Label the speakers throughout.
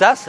Speaker 1: 10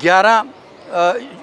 Speaker 1: 11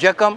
Speaker 1: 1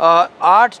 Speaker 1: 8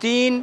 Speaker 1: 3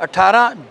Speaker 1: 18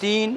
Speaker 1: 3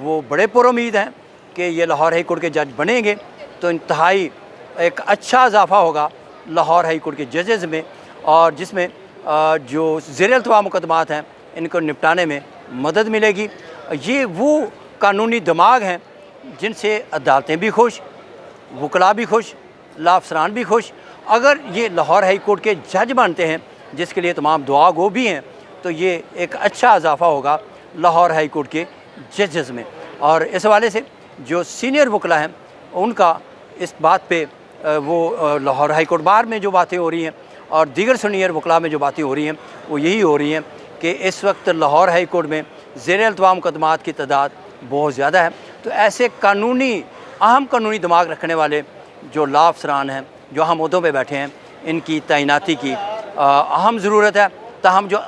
Speaker 1: وہ بڑے پر امید ہیں کہ یہ لاہور ہائی کورٹ کے جج بنیں گے تو انتہائی ایک اچھا اضافہ ہوگا لاہور ہائی کورٹ کے ججز میں، اور جس میں جو زیر التواء مقدمات ہیں ان کو نپٹانے میں مدد ملے گی۔ یہ وہ قانونی دماغ ہیں جن سے عدالتیں بھی خوش، وکلاء بھی خوش، لاء افسران بھی خوش۔ اگر یہ لاہور ہائی کورٹ کے جج بنتے ہیں جس کے لیے تمام دعا گو بھی ہیں، تو یہ ایک اچھا اضافہ ہوگا لاہور ہائی کورٹ کے ججز میں۔ اور اس حوالے سے جو سینئر وکلاء ہیں ان کا اس بات پہ وہ لاہور ہائی کورٹ بار میں جو باتیں ہو رہی ہیں اور دیگر سینئر وکلاء میں جو باتیں ہو رہی ہیں وہ یہی ہو رہی ہیں کہ اس وقت لاہور ہائی کورٹ میں زیر التواء مقدمات کی تعداد بہت زیادہ ہے، تو ایسے اہم قانونی دماغ رکھنے والے جو لاء افسران ہیں جو اہم عہدوں پہ بیٹھے ہیں ان کی تعیناتی کی اہم ضرورت ہے۔ تاہم جو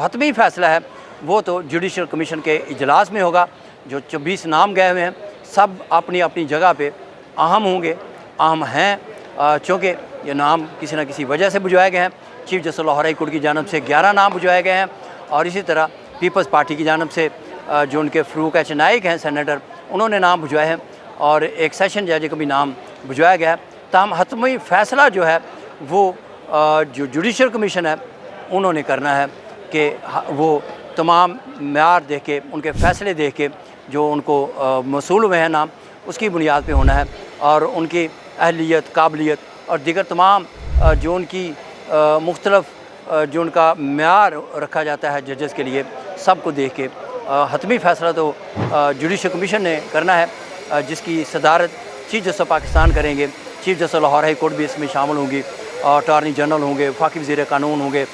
Speaker 1: حتمی فیصلہ ہے وہ تو جوڈیشل کمیشن کے اجلاس میں ہوگا۔ جو 24 نام گئے ہوئے ہیں سب اپنی اپنی جگہ پہ اہم ہوں گے، اہم ہیں، چونکہ یہ نام کسی نہ کسی وجہ سے بجھوائے گئے ہیں۔ Chief justice Lahore high court کی جانب سے 11 نام بجھوائے گئے ہیں، اور اسی طرح پیپلز پارٹی کی جانب سے جو ان کے فروق ایچ نائک ہیں سینیٹر، انہوں نے نام بجھوائے ہیں، اور ایک سیشن جج کا بھی نام بجھوایا گیا ہے۔ تاہم حتمی فیصلہ جو ہے وہ جو جوڈیشل کمیشن ہے انہوں نے کرنا ہے کہ وہ تمام معیار دیکھ کے، ان کے فیصلے دیکھ کے جو ان کو موصول ہوئے ہیں نام، اس کی بنیاد پہ ہونا ہے، اور ان کی اہلیت، قابلیت اور دیگر تمام جو ان کی مختلف جو ان کا معیار رکھا جاتا ہے ججز کے لیے، سب کو دیکھ کے حتمی فیصلہ تو جوڈیشل کمیشن نے کرنا ہے، جس کی صدارت چیف جسٹس آف پاکستان کریں گے۔ Chief justice Lahore high court بھی اس میں شامل ہوں گی، اٹارنی جنرل ہوں گے، وفاقی وزیر قانون ہوں گے،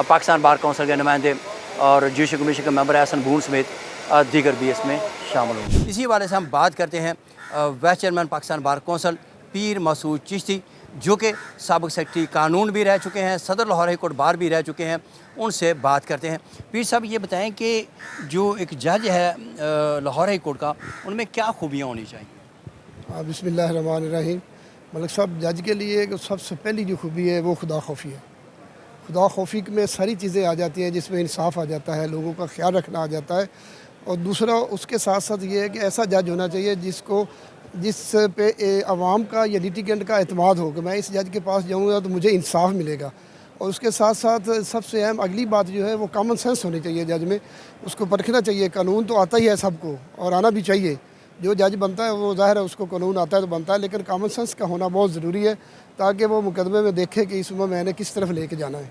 Speaker 1: پاکستان بار کونسل کے نمائندے اور جوڈیشل کمیشن کے ممبر احسن بھون سمیت دیگر بھی اس میں شامل ہوں گے۔ اسی حوالے سے ہم بات کرتے ہیں vice chairman Pakistan bar council Pir Masood Chishti, جو کہ سابق سیکرٹری قانون بھی رہ چکے ہیں، صدر لاہور ہائی کورٹ بار بھی رہ چکے ہیں، ان سے بات کرتے ہیں۔ پیر صاحب یہ بتائیں کہ جو ایک جج ہے لاہور ہائی کورٹ کا، ان میں کیا خوبیاں ہونی چاہیے؟
Speaker 2: بسم اللہ الرحمن الرحیم۔ ملک صاحب، جج کے لیے سب سے پہلی جو خوبی ہے وہ خدا خوفی ہے۔ خدا خوفی میں ساری چیزیں آ جاتی ہیں، جس میں انصاف آ جاتا ہے، لوگوں کا خیال رکھنا آ جاتا ہے، اور دوسرا اس کے ساتھ ساتھ یہ ہے کہ ایسا جج ہونا چاہیے جس پہ عوام کا یا لیٹیگنٹ کا اعتماد ہو کہ میں اس جج کے پاس جاؤں گا تو مجھے انصاف ملے گا۔ اور اس کے ساتھ ساتھ سب سے اہم اگلی بات جو ہے وہ کامن سینس ہونی چاہیے جج میں، اس کو پرکھنا چاہیے۔ قانون تو آتا ہی ہے سب کو اور آنا بھی چاہیے، جو جج بنتا ہے وہ ظاہر ہے اس کو قانون آتا ہے تو بنتا ہے، لیکن کامن سینس کا ہونا بہت ضروری ہے تاکہ وہ مقدمے میں دیکھے کہ اس میں نے کس طرف لے کے جانا ہے۔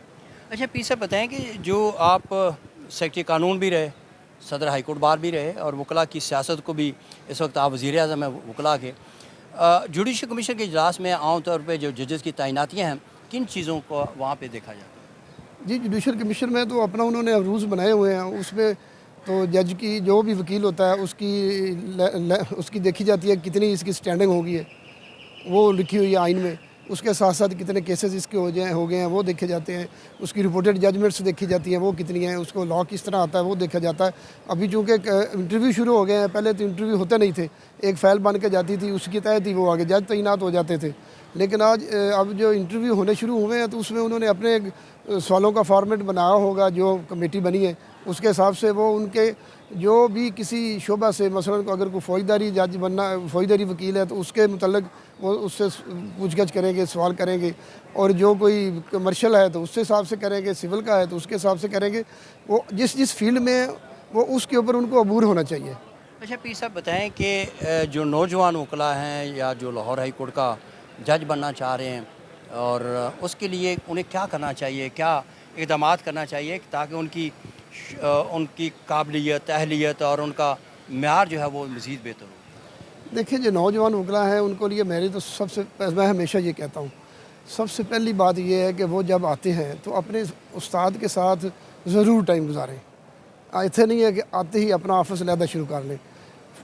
Speaker 1: اچھا پیر صاحب بتائیں کہ جو آپ سیکرٹری قانون بھی رہے، صدر ہائی کورٹ بار بھی رہے، اور وکلاء کی سیاست کو بھی اس وقت آپ وزیر اعظم ہیں وکلاء کے، جوڈیشل کمیشن کے اجلاس میں عام طور پہ جو ججز کی تعیناتیاں ہیں کن چیزوں کو وہاں پہ دیکھا جاتا ہے؟
Speaker 2: جی، جوڈیشل کمیشن میں تو اپنا انہوں نے رولز بنائے ہوئے ہیں، اس میں تو جج کی جو بھی وکیل ہوتا ہے اس کی دیکھی جاتی ہے کتنی اس کی سٹینڈنگ ہوگی ہے، وہ لکھی ہوئی ہے آئین میں۔ اس کے ساتھ ساتھ کتنے کیسز اس کے ہو گئے ہیں وہ دیکھے جاتے ہیں، اس کی رپورٹڈ ججمنٹس دیکھی جاتی ہیں وہ کتنی ہیں، اس کو لا کس طرح آتا ہے وہ دیکھا جاتا ہے۔ ابھی چونکہ انٹرویو شروع ہو گئے ہیں، پہلے تو انٹرویو ہوتے نہیں تھے، ایک فائل بن کے جاتی تھی، اس کے تحت ہی وہ آگے جج تعینات ہو جاتے تھے، لیکن اب جو انٹرویو ہونے شروع ہوئے ہیں تو اس میں انہوں نے اپنے سوالوں کا فارمیٹ بنایا ہوگا، جو کمیٹی بنی ہے اس کے حساب سے وہ ان کے جو بھی کسی شعبہ سے مثلا اگر کوئی فوجداری جج بننا، فوجداری وکیل ہے تو اس کے متعلق وہ اس سے پوچھ گچھ کریں گے، سوال کریں گے، اور جو کوئی کمرشل ہے تو اس کے حساب سے کریں گے، سول کا ہے تو اس کے حساب سے کریں گے، وہ جس فیلڈ میں وہ اس کے اوپر ان کو عبور ہونا چاہیے۔
Speaker 1: اچھا پیر صاحب بتائیں کہ جو نوجوان وکلاء ہیں یا جو لاہور ہائی کورٹ کا جج بننا چاہ رہے ہیں، اور اس کے لیے انہیں کیا کرنا چاہیے، کیا اقدامات کرنا چاہیے تاکہ ان کی قابلیت، اہلیت اور ان کا معیار جو ہے وہ مزید بہتر ہو؟
Speaker 2: دیکھیں جو نوجوان وکلاء ہیں ان کو لیے میری تو میں ہمیشہ یہ کہتا ہوں، سب سے پہلی بات یہ ہے کہ وہ جب آتے ہیں تو اپنے استاد کے ساتھ ضرور ٹائم گزاریں۔ ایسے نہیں ہے کہ آتے ہی اپنا آفس علیحدہ شروع کر لیں،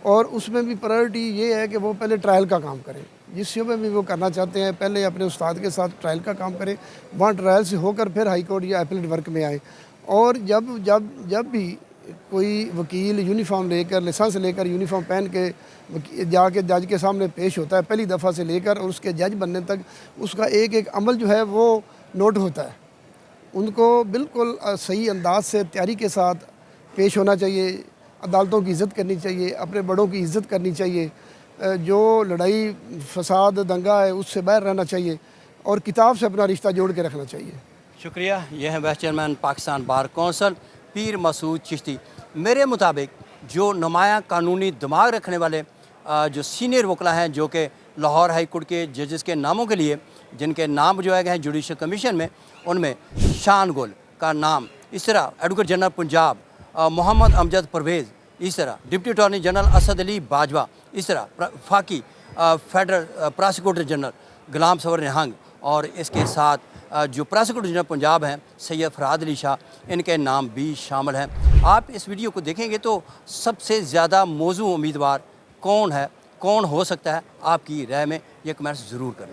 Speaker 2: اور اس میں بھی پرائرٹی یہ ہے کہ وہ پہلے ٹرائل کا کام کریں، جس شعبے میں وہ کرنا چاہتے ہیں پہلے اپنے استاد کے ساتھ ٹرائل کا کام کریں، وہاں ٹرائل سے ہو کر پھر ہائی کورٹ یا اپیلیٹ ورک میں آئیں۔ اور جب بھی کوئی وکیل یونیفارم لے کر، لائسنس لے کر یونیفارم پہن کے جا کے جج کے سامنے پیش ہوتا ہے، پہلی دفعہ سے لے کر اور اس کے جج بننے تک اس کا ایک عمل جو ہے وہ نوٹ ہوتا ہے، ان کو بالکل صحیح انداز سے تیاری کے ساتھ پیش ہونا چاہیے، عدالتوں کی عزت کرنی چاہیے، اپنے بڑوں کی عزت کرنی چاہیے، جو لڑائی فساد دنگا ہے اس سے باہر رہنا چاہیے اور کتاب سے اپنا رشتہ جوڑ کے رکھنا چاہیے۔
Speaker 1: شکریہ۔ یہ ہیں vice chairman Pakistan bar council Pir Masood Chishti. میرے مطابق جو نمایاں قانونی دماغ رکھنے والے جو سینئر وکلا ہیں جو کہ لاہور ہائی کورٹ کے ججز کے ناموں کے لیے جن کے نام بجوائے گئے ہیں جوڈیشل کمیشن میں، ان میں شان گل کا نام، اس طرح ایڈوکیٹ جنرل پنجاب محمد امجد پرویز، اس طرح ڈپٹی اٹارنی جنرل اسد علی باجوہ، اس طرح وفاقی federal prosecutor general Ghulam Sarwar نہنگ، اور اس کے ساتھ جو پراسیکیوٹر جنرل پنجاب ہیں سید فرہاد علی شاہ، ان کے نام بھی شامل ہیں۔ آپ اس ویڈیو کو دیکھیں گے تو سب سے زیادہ موزوں امیدوار کون ہے، کون ہو سکتا ہے، آپ کی رائے میں یہ کمنٹس ضرور کریں۔